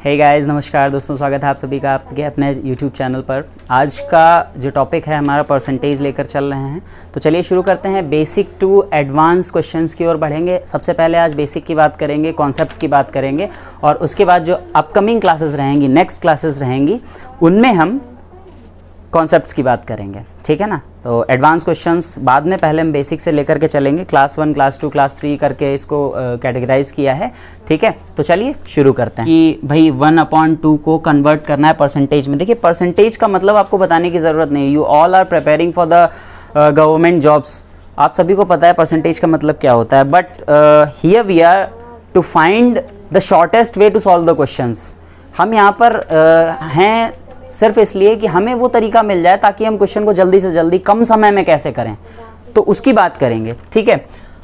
Hey guys, नमस्कार दोस्तों, स्वागत है आप सभी का आपके अपने YouTube चैनल पर। आज का जो टॉपिक है हमारा परसेंटेज लेकर चल रहे हैं। तो चलिए शुरू करते हैं। बेसिक टू एडवांस क्वेश्चंस की ओर बढ़ेंगे। सबसे पहले आज बेसिक की बात करेंगे, कॉन्सेप्ट की बात करेंगे और उसके बाद जो अपकमिंग क्लासेस रहेंगी, नेक्स्ट क्लासेस रहेंगी, उनमें हम कॉन्सेप्ट्स की बात करेंगे। ठीक है ना। तो एडवांस क्वेश्चंस बाद में, पहले हम बेसिक से लेकर के चलेंगे। क्लास 1, क्लास 2, क्लास 3 करके इसको कैटेगराइज किया है। ठीक है, तो चलिए शुरू करते हैं कि भाई 1/2 को कन्वर्ट करना है परसेंटेज में। देखिए, परसेंटेज का मतलब आपको बताने की ज़रूरत नहीं। You all are preparing for the government jobs. आप सभी को पता है परसेंटेज का मतलब क्या होता है। But here we are to find the shortest way to solve the questions. हम यहाँ पर हैं सिर्फ इसलिए कि हमें वो तरीका मिल जाए ताकि हम क्वेश्चन को जल्दी से जल्दी कम समय में कैसे करें, तो उसकी बात करेंगे। ठीक है।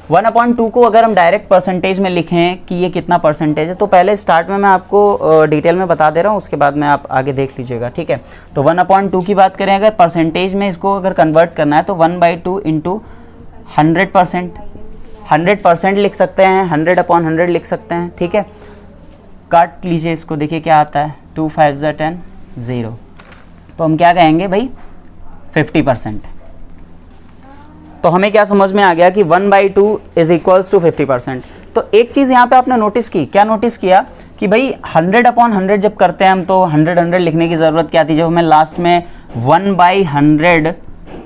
1/2 को अगर हम डायरेक्ट परसेंटेज में लिखें कि ये कितना परसेंटेज है, तो पहले स्टार्ट में मैं आपको डिटेल में बता दे रहा हूँ, उसके बाद में आप आगे देख लीजिएगा। ठीक है। तो 1/2 की बात करें, अगर परसेंटेज में इसको अगर कन्वर्ट करना है तो 1/2 इंटू 100%। 100% लिख सकते हैं, 100/100 लिख सकते हैं। ठीक है। काट लीजिए इसको, देखिए क्या आता है। 2 5 10 0। तो हम क्या कहेंगे भाई, 50%। तो हमें क्या समझ में आ गया कि 1/2 इज इक्वल्स टू 50%। तो एक चीज़ यहाँ पे आपने नोटिस की, क्या नोटिस किया कि भाई 100/100 जब करते हैं हम, तो 100 लिखने की ज़रूरत क्या थी। जब हमें लास्ट में 1/100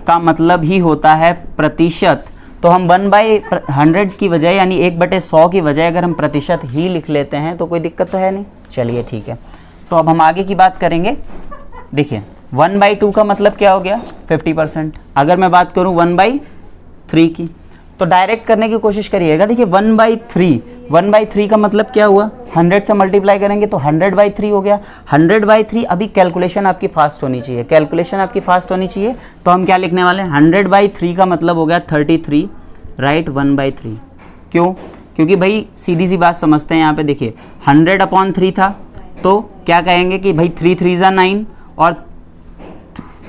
का मतलब ही होता है प्रतिशत, तो हम 1/100 की बजाय यानी 1/100 की बजाय अगर हम प्रतिशत ही लिख लेते हैं तो कोई दिक्कत तो है नहीं। चलिए ठीक है। तो अब हम आगे की बात करेंगे। देखिए 1/2 का मतलब क्या हो गया, 50%। अगर मैं बात करूं 1/3 की, तो डायरेक्ट करने की कोशिश करिएगा। देखिए 1/3 का मतलब क्या हुआ, 100 से मल्टीप्लाई करेंगे तो 100/3 हो गया। 100/3। अभी कैलकुलेशन आपकी फास्ट होनी चाहिए, कैलकुलेशन आपकी फास्ट होनी चाहिए। तो हम क्या लिखने वाले हैं, 100/3 का मतलब हो गया 33, राइट। 1/3 क्यों, क्योंकि भाई सीधी सी बात समझते हैं। यहाँ पे देखिए 100/3 था, तो क्या कहेंगे कि भाई 3 3 जा 9 और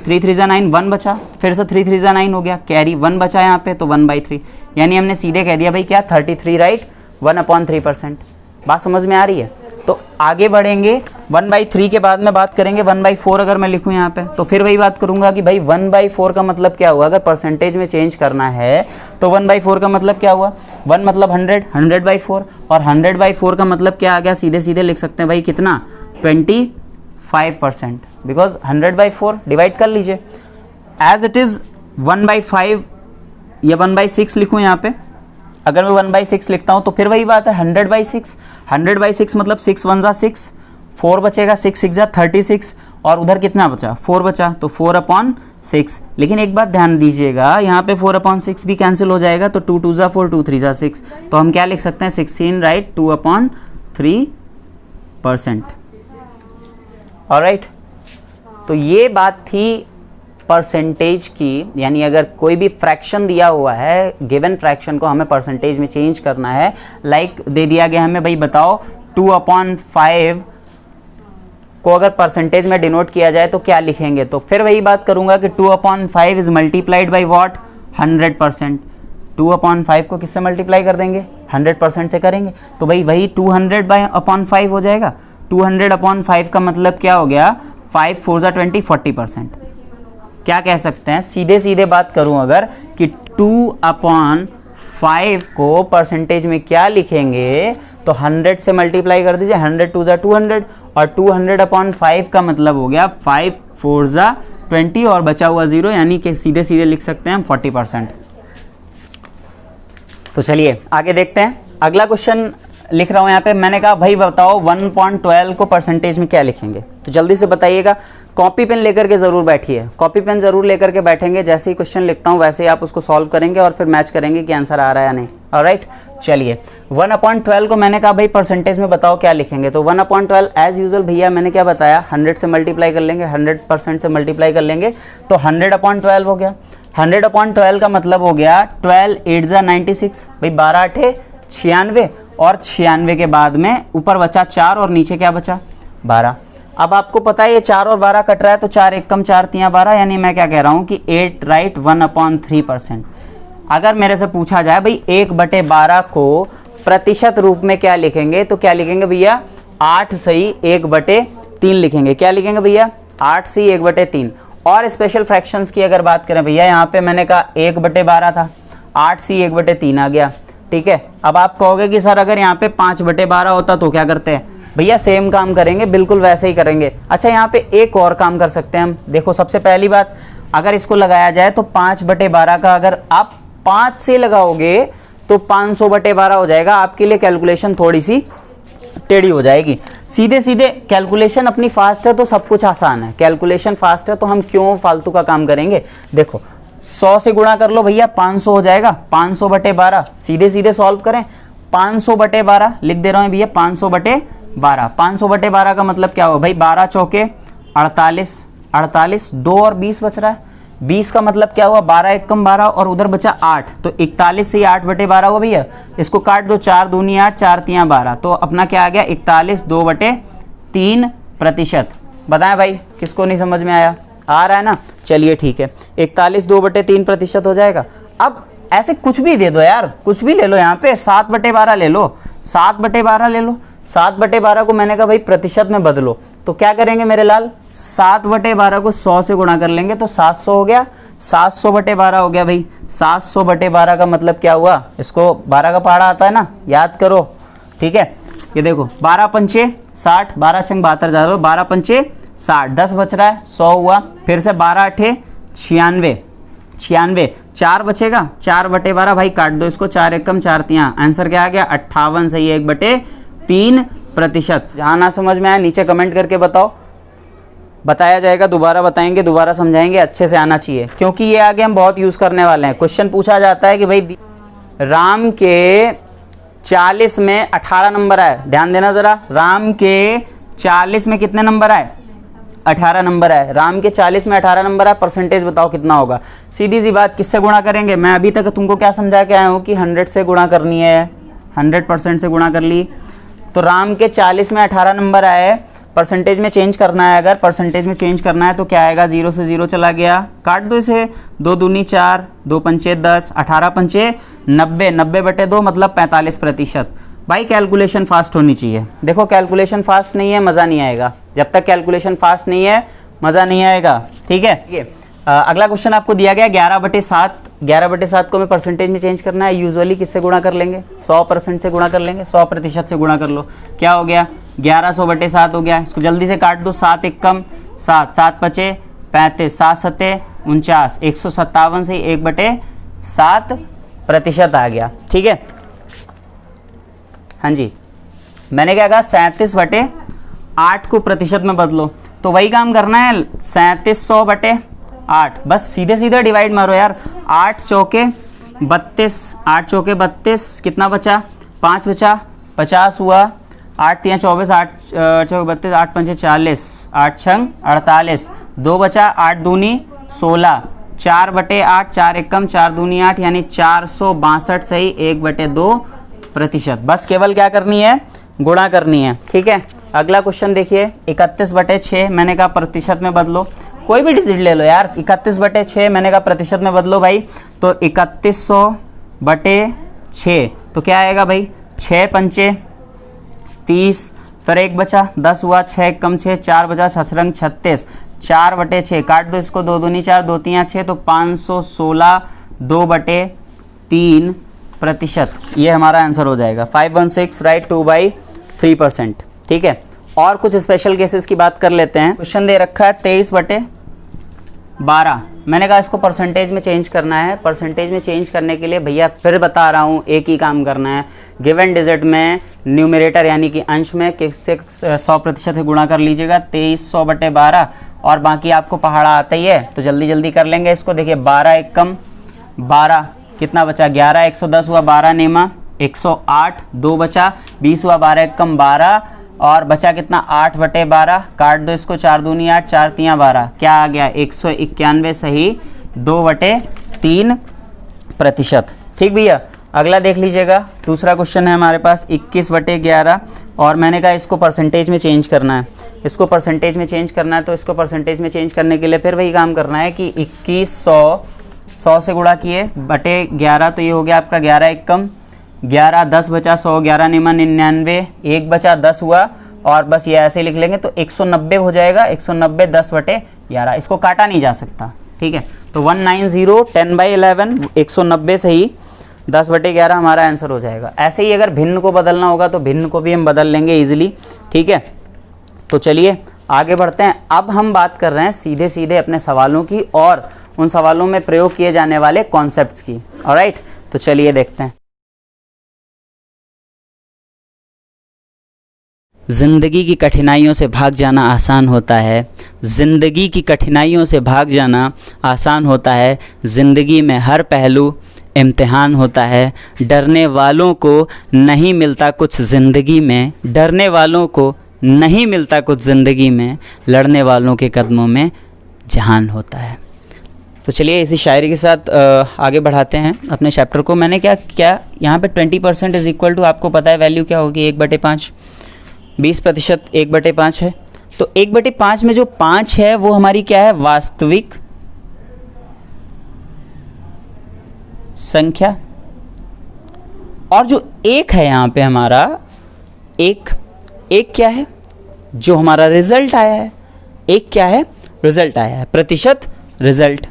3 3 जा 9, 1 बचा, फिर से 3 3 जा 9 हो गया, कैरी 1 बचा यहाँ पे, तो 1/3। यानी हमने सीधे कह दिया भाई क्या, 33, राइट। 1/3%। बात समझ में आ रही है। तो आगे बढ़ेंगे। 1/3 के बाद में बात करेंगे 1/4। अगर मैं लिखूँ यहाँ पे, तो फिर वही बात करूँगा कि भाई 1/4 का मतलब क्या हुआ। अगर परसेंटेज में चेंज करना है तो 1/4 का मतलब क्या हुआ, 1 मतलब 100, 100/4, और 100/4 का मतलब क्या आ गया, सीधे सीधे लिख सकते हैं भाई कितना, 25%। बिकॉज 100/4 डिवाइड कर लीजिए, एज इट इज़ 1/5 या 1/6 लिखूँ यहाँ पे। अगर मैं 1/6 लिखता हूँ तो फिर वही बात है, 100/6। 100/6 मतलब 6 1 जा 6, 4 बचेगा, 6 6 जा 36, और उधर कितना बचा, 4 बचा, तो 4/6। लेकिन एक बात ध्यान दीजिएगा, यहाँ पे 4/6 भी कैंसिल हो जाएगा, तो 2 2 जा 4, 2 3 जा 6। तो हम क्या लिख सकते हैं, 16, राइट, 2/3%। ऑलराइट। तो ये बात थी परसेंटेज की। यानी अगर कोई भी फ्रैक्शन दिया हुआ है, गिवन फ्रैक्शन को हमें परसेंटेज में चेंज करना है। लाइक दे दिया गया हमें, भाई बताओ 2/5 को अगर परसेंटेज में डिनोट किया जाए तो क्या लिखेंगे। तो फिर वही बात करूंगा कि 2/5 इज मल्टीप्लाइड बाई व्हाट, 100%। 2/5 को किससे मल्टीप्लाई कर देंगे, 100% से करेंगे, तो भाई वही 200/5 हो जाएगा। 200/5 का मतलब क्या हो गया, 5 4 जा 20, 40%। क्या कह सकते हैं, सीधे सीधे बात करूं अगर, कि 2/5 को परसेंटेज में क्या लिखेंगे, तो 100 से मल्टीप्लाई कर दीजिए, 100 2 जा 200, और 200/5 का मतलब हो गया 5 4 जा 20 और बचा हुआ 0, यानी कि सीधे सीधे लिख सकते हैं हम 40%। तो चलिए आगे देखते हैं। अगला क्वेश्चन लिख रहा हूं यहाँ पे। मैंने कहा भाई बताओ 1/12 को परसेंटेज में क्या लिखेंगे। तो जल्दी से बताइएगा। कॉपी पेन लेकर के ज़रूर बैठिए, कॉपी पेन ज़रूर लेकर के बैठेंगे। जैसे ही क्वेश्चन लिखता हूँ वैसे ही आप उसको सॉल्व करेंगे और फिर मैच करेंगे कि आंसर आ रहा है या नहीं। ऑलराइट। चलिए 1/12 को मैंने कहा भाई परसेंटेज में बताओ क्या लिखेंगे। तो 1/12 एज यूजुअल भैया मैंने क्या बताया, 100 से मल्टीप्लाई कर लेंगे, 100% से मल्टीप्लाई कर लेंगे, तो 100/12 हो गया। 100/12 का मतलब हो गया 12 8 जा 96, भाई 12 8 96, और 96 के बाद में ऊपर बचा 4 और नीचे क्या बचा, 12। अब आपको पता है ये 4 और 12 कट रहा है, तो 4 1 कम 4 3 12, यानी मैं क्या कह रहा हूँ कि 8, राइट, 1/3%। अगर मेरे से पूछा जाए भाई 1/12 को प्रतिशत रूप में क्या लिखेंगे, तो क्या लिखेंगे भैया, 8 सही 1/3 लिखेंगे। क्या लिखेंगे भैया? 8 सही 1/3। और स्पेशल फ्रैक्शंस की अगर बात करें भैया, यहाँ पे मैंने कहा 1/12 था, 8 सी 1/3 आ गया। ठीक है, अब आप कहोगे कि सर अगर यहाँ पे 5/12 होता तो क्या करते हैं? भैया सेम काम करेंगे, बिल्कुल वैसे ही करेंगे। अच्छा, यहाँ पे एक और काम कर सकते हैं हम। देखो, सबसे पहली बात, अगर इसको लगाया जाए तो 5/12 का अगर आप 5 से लगाओगे तो 500/12 हो जाएगा। आपके लिए कैलकुलेशन थोड़ी सी टेढ़ी हो जाएगी। सीधे सीधे कैलकुलेशन अपनी फास्ट है तो सब कुछ आसान है। कैलकुलेशन फास्ट है तो हम क्यों फालतू का काम करेंगे? देखो, 100 से गुणा कर लो भैया, 500 हो जाएगा। 500/12 सीधे सीधे सॉल्व करें। 500/12 लिख दे रहा हूं भैया, 500/12। 500/12 का मतलब क्या हो भाई? 12 चौके 48, 48 2 और 20 बच रहा है। 20 का मतलब क्या हुआ? 12 एक कम 12 और उधर बचा 8, तो 41 से 8/12 हुआ भैया। इसको काट दो, 4 दूनी 8, 4 तियां 12, तो अपना क्या आ गया? 41 2/3%। बताएं भाई, किसको नहीं समझ में आया? आ रहा है ना? चलिए ठीक है, 41 2/3% हो जाएगा। अब ऐसे कुछ भी दे दो यार, कुछ भी ले लो। यहाँ पे 7/12 ले लो, 7/12 ले लो। 7/12 को मैंने कहा भाई प्रतिशत में बदलो, तो क्या करेंगे मेरे लाल? 7/12 को 100 से गुणा कर लेंगे तो 700 हो गया। 700/12 हो गया भाई। 700/12 का मतलब क्या हुआ? इसको 12 का पहाड़ा आता है ना, याद करो। ठीक है, ये देखो, 12 पंचे 60, 12 छंग 72 जा रहे हो, 12 पंचे 60, 10 बच रहा है, 100 हुआ। फिर से 12 अठे 96, 96, 4 बचेगा। 4/12 भाई काट दो इसको, 4 एकम 4 तियां, आंसर क्या आ गया? 58 सही 1/3%। जहां ना समझ में आया नीचे कमेंट करके बताओ, बताया जाएगा, दोबारा बताएंगे, दोबारा समझाएंगे। अच्छे से आना चाहिए, क्योंकि ये आगे हम बहुत यूज करने वाले हैं। क्वेश्चन पूछा जाता है कि भाई राम के 40 में 18 नंबर आए। ध्यान देना जरा, राम के 40 में कितने नंबर आए? 18 नंबर आए। राम के 40 में 18 नंबर आए, परसेंटेज बताओ कितना होगा? सीधी सी बात, किससे गुणा करेंगे? मैं अभी तक तुमको क्या समझा के आया हूँ कि 100 से गुणा करनी है, 100% से गुणा कर ली। तो राम के 40 में 18 नंबर आए, परसेंटेज में चेंज करना है। अगर परसेंटेज में चेंज करना है तो क्या आएगा? 0 से 0 चला गया, काट दो इसे। 2 दूनी 4, 2 पंचे 10, 18 पंचे 90, 90/2 मतलब 45%। भाई कैलकुलेशन फास्ट होनी चाहिए। देखो, कैलकुलेशन फास्ट नहीं है, मज़ा नहीं आएगा। जब तक कैलकुलेशन फास्ट नहीं है, मज़ा नहीं आएगा। ठीक है, ये अगला क्वेश्चन आपको दिया गया 11/7। 11/7 को हमें परसेंटेज में चेंज करना है। यूजुअली किससे गुणा कर लेंगे? 100% से गुणा कर लेंगे। 100% से गुणा कर लो, क्या हो गया? 1100/7 हो गया। इसको जल्दी से काट दो, 7 एक कम 7, 7 पचे 35, 7 सत्ते 49, 157 से 1/7% आ गया। ठीक है, हाँ जी, मैंने क्या कहा? 37/8 को प्रतिशत में बदलो। तो वही काम करना है, 3700/8, बस सीधे सीधे डिवाइड मारो यार। 8 चौके 32, 8 चौके 32, कितना बचा? 5 बचा, 50 हुआ। 8 तियां 24, 8 चौके 32, 8 पंचे 40, 8 छंग 48, 2 बचा, 8 दूनी 16, 4/8, 4 एकम 4 दूनी 8, यानी 462 सही 1/2%। बस केवल क्या करनी है? गुणा करनी है। ठीक है, अगला क्वेश्चन देखिए, 31/6 मैंने कहा प्रतिशत में बदलो। कोई भी डिजिट ले लो यार, 31/6 मैंने कहा प्रतिशत में बदलो भाई। तो 3100/6 तो क्या आएगा भाई? 6 पंचे 30, फिर 1 बचा, 10 हुआ, 6 कम 6, 4 बचा, 6 36, 4/6 काट दो इसको, 2 दूनी 4, 2 तियां 6, तो 516 2/3%। ये हमारा आंसर हो जाएगा 516, राइट, 2/3%। ठीक है, और कुछ स्पेशल केसेस की बात कर लेते हैं। क्वेश्चन दे रखा है 23/12। मैंने कहा इसको परसेंटेज में चेंज करना है। परसेंटेज में चेंज करने के लिए भैया फिर बता रहा हूँ, एक ही काम करना है। गिवन डिजिट में न्यूमरेटर यानी कि अंश में किससे 100% से गुणा कर लीजिएगा, 2300/12, और बाकी आपको पहाड़ा आता ही है तो जल्दी जल्दी कर लेंगे इसको। देखिए, 12 एक कम 12, कितना बचा? 11, 110 हुआ, 12 नेमा 108, 2 बचा, 20 हुआ, 12 एक कम 12, और बचा कितना? 8/12, काट दो इसको, 4 दूनी 8, 4 तियां 12, क्या आ गया? 191 सही 2/3%। ठीक भैया, अगला देख लीजिएगा। दूसरा क्वेश्चन है हमारे पास 21/11, और मैंने कहा इसको परसेंटेज में चेंज करना है। इसको परसेंटेज में चेंज करना है तो इसको परसेंटेज में चेंज करने के लिए फिर वही काम करना है कि 2100 से गुणा किए बटे 11, तो ये हो गया आपका 11 एक कम 11, 10 बचा, 100, 11 निमा 99, 1 बचा, 10 हुआ, और बस ये ऐसे लिख लेंगे तो 190 हो जाएगा। 190 10/11, इसको काटा नहीं जा सकता, ठीक है। तो 190 10/11 190 से ही 10/11 हमारा आंसर हो जाएगा। ऐसे ही अगर भिन्न को बदलना होगा तो भिन्न को भी हम बदल लेंगे इजीली, ठीक है। तो चलिए आगे बढ़ते हैं। अब हम बात कर रहे हैं सीधे सीधे अपने सवालों की और उन सवालों में प्रयोग किए जाने वाले कॉन्सेप्ट्स की। ऑलराइट, तो चलिए देखते हैं। जिंदगी की कठिनाइयों से भाग जाना आसान होता है। जिंदगी की कठिनाइयों से भाग जाना आसान होता है। जिंदगी में हर पहलू इम्तिहान होता है। डरने वालों को नहीं मिलता कुछ ज़िंदगी में, डरने वालों को नहीं मिलता कुछ ज़िंदगी में, लड़ने वालों के कदमों में जहान होता है। तो चलिए इसी शायरी के साथ आगे बढ़ाते हैं अपने चैप्टर को। मैंने क्या यहाँ पे 20% इज़ इक्वल टू, आपको पता है वैल्यू क्या होगी, 1/5। 20% 1/5 है। तो 1/5 में जो 5 है वो हमारी क्या है, वास्तविक संख्या। और जो 1 है यहाँ पे हमारा, एक क्या है, जो हमारा रिजल्ट आया है। एक क्या है, रिजल्ट आया है, प्रतिशत रिजल्ट।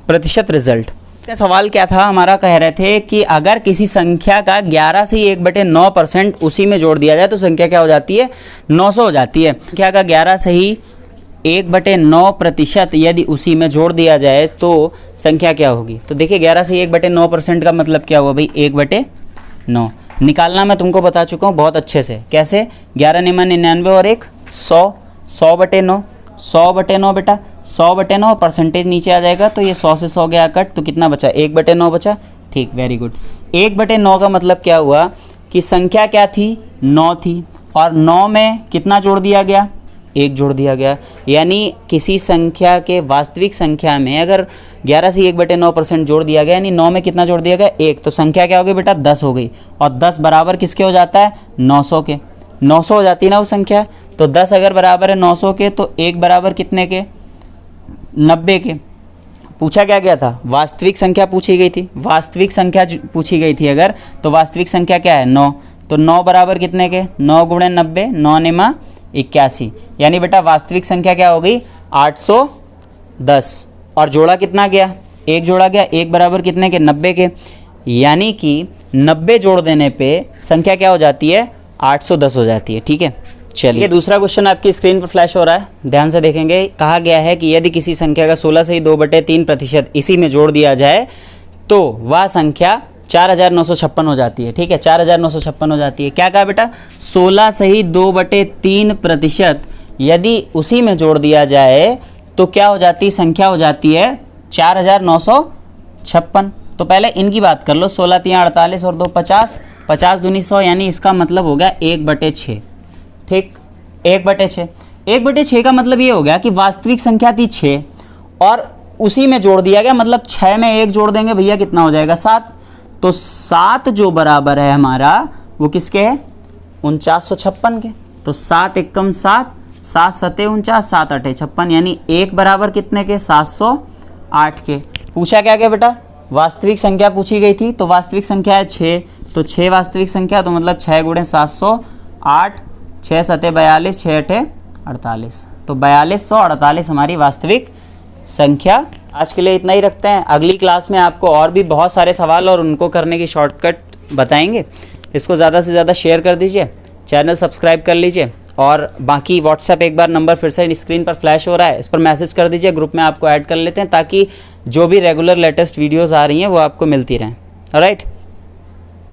प्रतिशत रिजल्ट। सवाल क्या था हमारा, कह रहे थे कि अगर किसी संख्या का 11 से 1/9% उसी में जोड़ दिया जाए तो संख्या क्या हो जाती है, 900 हो जाती है। संख्या का 11 से ही 1/9% यदि उसी में जोड़ दिया जाए तो संख्या क्या होगी। तो देखिए 11 से 1/9% का मतलब क्या हुआ भाई, 1/9 निकालना मैं तुमको बता चुका हूँ बहुत अच्छे से। कैसे, 11 निमा 99 और 1 100, 100/9, 100/9 बेटा, 100/9 परसेंटेज नीचे आ जाएगा तो ये 100 से 100 गया कट, तो कितना बचा, 1/9 बचा। ठीक, वेरी गुड। 1/9 का मतलब क्या हुआ कि संख्या क्या थी, 9 थी, और 9 में कितना जोड़ दिया गया, 1 जोड़ दिया गया। यानी किसी संख्या के वास्तविक संख्या में अगर 11 से 1/9% जोड़ दिया गया, यानी 9 में कितना जोड़ दिया गया, 1, तो संख्या क्या हो गई बेटा, 10 हो गई। और 10 बराबर किसके हो जाता है, 900 के। 900 हो जाती है ना वो संख्या। तो 10 अगर बराबर है 900 के तो 1 बराबर कितने के, 90 के। पूछा क्या गया था, वास्तविक संख्या पूछी गई थी। वास्तविक संख्या पूछी गई थी अगर, तो वास्तविक संख्या क्या है, 9। तो 9 बराबर कितने के, 9 × 90, 9 निमा 81। यानी बेटा वास्तविक संख्या क्या हो गई, 810। और जोड़ा कितना गया, 1 जोड़ा गया, 1 बराबर कितने के, 90 के। यानी कि 90 जोड़ देने पे संख्या क्या हो जाती है, 810 हो जाती है। ठीक है, चलिए दूसरा क्वेश्चन आपकी स्क्रीन पर फ्लैश हो रहा है, ध्यान से देखेंगे। कहा गया है कि यदि किसी संख्या का 16 से ही 2/3% इसी में जोड़ दिया जाए तो वह संख्या 4956 हो जाती है। ठीक है, 4956 हो जाती है। क्या कहा बेटा, 16 से ही 2/3% यदि उसी में जोड़ दिया जाए तो क्या हो जाती है, संख्या हो जाती है 4956। तो पहले इनकी बात कर लो, 16 3 48 और 2 50, 50 दूनी 100, यानी इसका मतलब हो गया 1/6। ठीक, 1/6। 1/6 का मतलब ये हो गया कि वास्तविक संख्या थी 6 और उसी में जोड़ दिया गया, मतलब 6 में 1 जोड़ देंगे भैया, कितना हो जाएगा, 7। तो 7 जो बराबर है हमारा वो किसके है, 4956 के। तो 7 एकम 7, 7 सते 49, 7 अठे 56, यानी 1 बराबर कितने के, 708 के। पूछा क्या गया बेटा, वास्तविक संख्या पूछी गई थी, तो वास्तविक संख्या है 6, तो 6 वास्तविक संख्या, तो मतलब 6 × 708, 6 सते 42, 6 अठे 48, तो 4248 हमारी वास्तविक संख्या। आज के लिए इतना ही रखते हैं। अगली क्लास में आपको और भी बहुत सारे सवाल और उनको करने की शॉर्टकट बताएंगे। इसको ज़्यादा से ज़्यादा शेयर कर दीजिए, चैनल सब्सक्राइब कर लीजिए, और बाकी व्हाट्सएप एक बार नंबर फिर से स्क्रीन पर फ्लैश हो रहा है, इस पर मैसेज कर दीजिए, ग्रुप में आपको ऐड कर लेते हैं ताकि जो भी रेगुलर लेटेस्ट वीडियोज़ आ रही हैं वो आपको मिलती रहें। ऑलराइट।